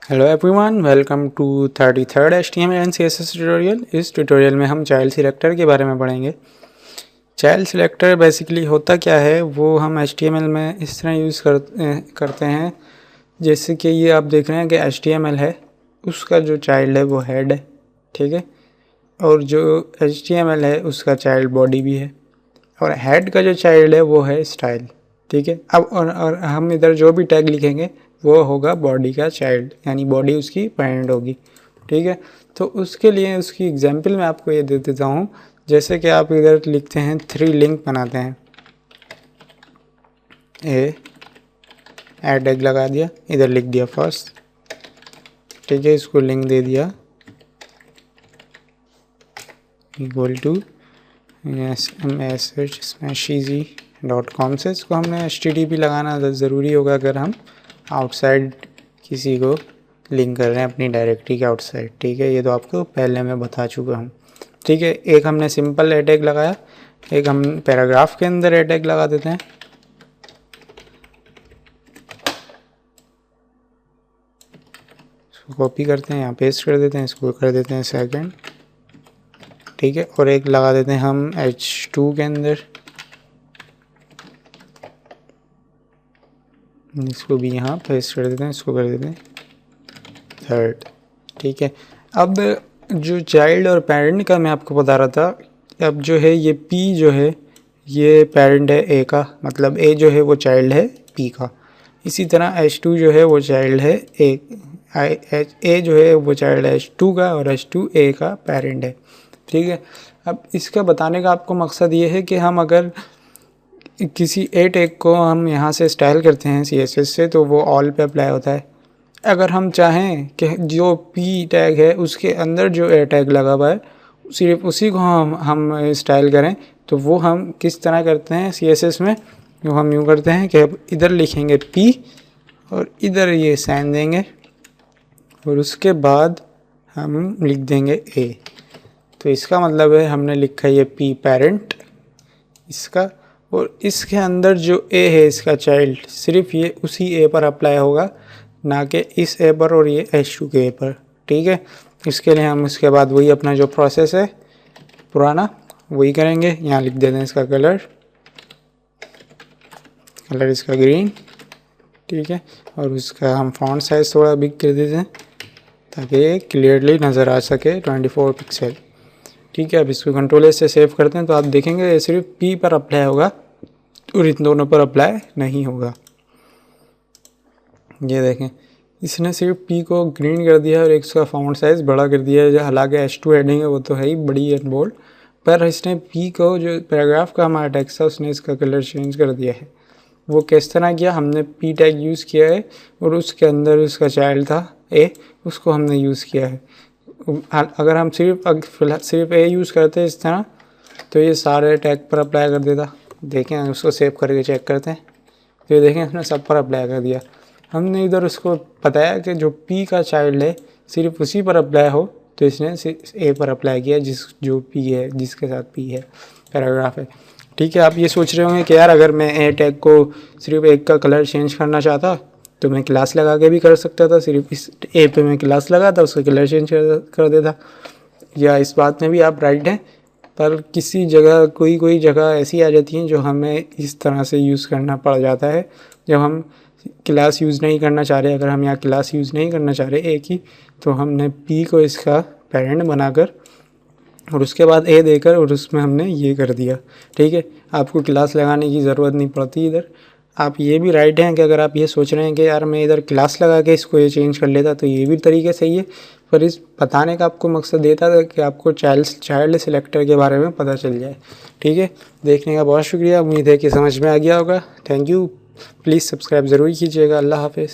Hello everyone, welcome to 33rd HTML and CSS tutorial. इस tutorial में हम child selector के बारे में पढ़ेंगे। चाइल्ड सिलेक्टर बेसिकली होता क्या है, वो हम HTML में इस तरह यूज़ करते हैं। जैसे कि ये आप देख रहे हैं कि HTML है, उसका जो चाइल्ड है वो हेड है, ठीक है। और जो HTML है उसका चाइल्ड बॉडी भी है, और हेड का जो चाइल्ड है वो है स्टाइल, ठीक है। अब और हम इधर जो भी टैग लिखेंगे वो होगा बॉडी का चाइल्ड, यानी बॉडी उसकी पेरेंट होगी, ठीक है। तो उसके लिए उसकी एग्जांपल मैं आपको ये दे देता हूँ। जैसे कि आप इधर लिखते हैं 3 लिंक बनाते हैं, ऐड टैग लगा दिया, इधर लिख दिया फर्स्ट, ठीक है। इसको लिंक दे दिया इक्वल टू smshizi.com से। इसको हमने HTTP लगाना ज़रूरी होगा अगर हम आउटसाइड किसी को लिंक कर रहे हैं अपनी डायरेक्टरी के आउटसाइड, ठीक है। ये तो आपको पहले मैं बता चुका हूँ, ठीक है। एक हमने सिंपल ए टैग लगाया, एक हम पैराग्राफ के अंदर ए टैग लगा देते हैं। इसको कॉपी करते हैं, यहाँ पेस्ट कर देते हैं, इसको कर देते हैं सेकंड, ठीक है। और एक लगा देते हैं हम H2 के अंदर, इसको भी यहाँ पेस्ट कर देते हैं, इसको कर देते हैं थर्ड, ठीक है। अब जो चाइल्ड और पेरेंट का मैं आपको बता रहा था, अब जो है ये P जो है ये पेरेंट है A का, मतलब A जो है वो चाइल्ड है P का। इसी तरह H2 जो है वो चाइल्ड है A जो है वो चाइल्ड है H2 का, और H2 A का पेरेंट है, ठीक है। अब इसका बताने का आपको मकसद ये है कि हम अगर किसी ए टैग को हम यहाँ से स्टाइल करते हैं CSS से, तो वो ऑल पे अप्लाई होता है। अगर हम चाहें कि जो P टैग है उसके अंदर जो ए टैग लगा हुआ है सिर्फ उसी को हम स्टाइल करें, तो वो हम किस तरह करते हैं CSS में, जो हम यूँ करते हैं कि अब इधर लिखेंगे P और इधर ये साइन देंगे, और उसके बाद हम लिख देंगे A। तो इसका मतलब है हमने लिखा ये P पेरेंट इसका, और इसके अंदर जो A है इसका चाइल्ड, सिर्फ ये उसी A पर अप्लाई होगा, ना कि इस A पर और ये H2 के A पर, ठीक है। इसके लिए हम उसके बाद वही अपना जो प्रोसेस है पुराना वही करेंगे। यहाँ लिख देते हैं इसका कलर इसका ग्रीन, ठीक है। और उसका हम फॉन्ट साइज़ थोड़ा बिग कर देते हैं ताकि ये क्लियरली नज़र आ सके, 24 पिक्सल, ठीक है। अब इसको कंट्रोल से सेव करते हैं, तो आप देखेंगे ये सिर्फ P पर अप्लाई होगा और इन दोनों पर अप्लाई नहीं होगा। ये देखें, इसने सिर्फ P को ग्रीन कर दिया और एक उसका फॉन्ट साइज़ बड़ा कर दिया है। हालांकि H2 हेडिंग है वो तो है ही बड़ी एंड बोल्ड, पर इसने P को जो पैराग्राफ का हमारा टेक्स्ट था उसने इसका कलर चेंज कर दिया है। वो किस तरह किया, हमने P टैग यूज़ किया है और उसके अंदर उसका चाइल्ड था A, उसको हमने यूज़ किया है। अगर हम सिर्फ A यूज़ करते इस तरह, तो ये सारे टैग पर अप्लाई कर देता। देखें, उसको सेव करके चेक करते हैं, तो ये देखें इसने सब पर अप्लाई कर दिया। हमने इधर उसको बताया कि जो P का चाइल्ड है सिर्फ उसी पर अप्लाई हो, तो इसने A पर अप्लाई किया जो P है, जिसके साथ P है, पैराग्राफ है, ठीक है। आप ये सोच रहे होंगे कि यार अगर मैं A टैग को सिर्फ एक का कलर चेंज करना चाहता तो मैं क्लास लगा के भी कर सकता था, सिर्फ इस A पे मैं क्लास लगाता, उसका कलर चेंज कर देता। या इस बात में भी आप राइट हैं, पर किसी जगह कोई जगह ऐसी आ जाती हैं जो हमें इस तरह से यूज़ करना पड़ जाता है जब हम क्लास यूज़ नहीं करना चाह रहे। अगर हम यहाँ क्लास यूज़ नहीं करना चाह रहे एक ही, तो हमने P को इसका पेरेंट बनाकर और उसके बाद A देकर और उसमें हमने ये कर दिया, ठीक है। आपको क्लास लगाने की ज़रूरत नहीं पड़ती इधर। आप ये भी राइट हैं कि अगर आप ये सोच रहे हैं कि यार मैं इधर क्लास लगा के इसको ये चेंज कर लेता, तो ये भी तरीके सही है, पर इस बताने का आपको मकसद देता था कि आपको चाइल्ड सिलेक्टर के बारे में पता चल जाए, ठीक है। देखने का बहुत शुक्रिया, उम्मीद है कि समझ में आ गया होगा। थैंक यू, प्लीज़ सब्सक्राइब ज़रूर कीजिएगा। अल्लाह हाफिज़।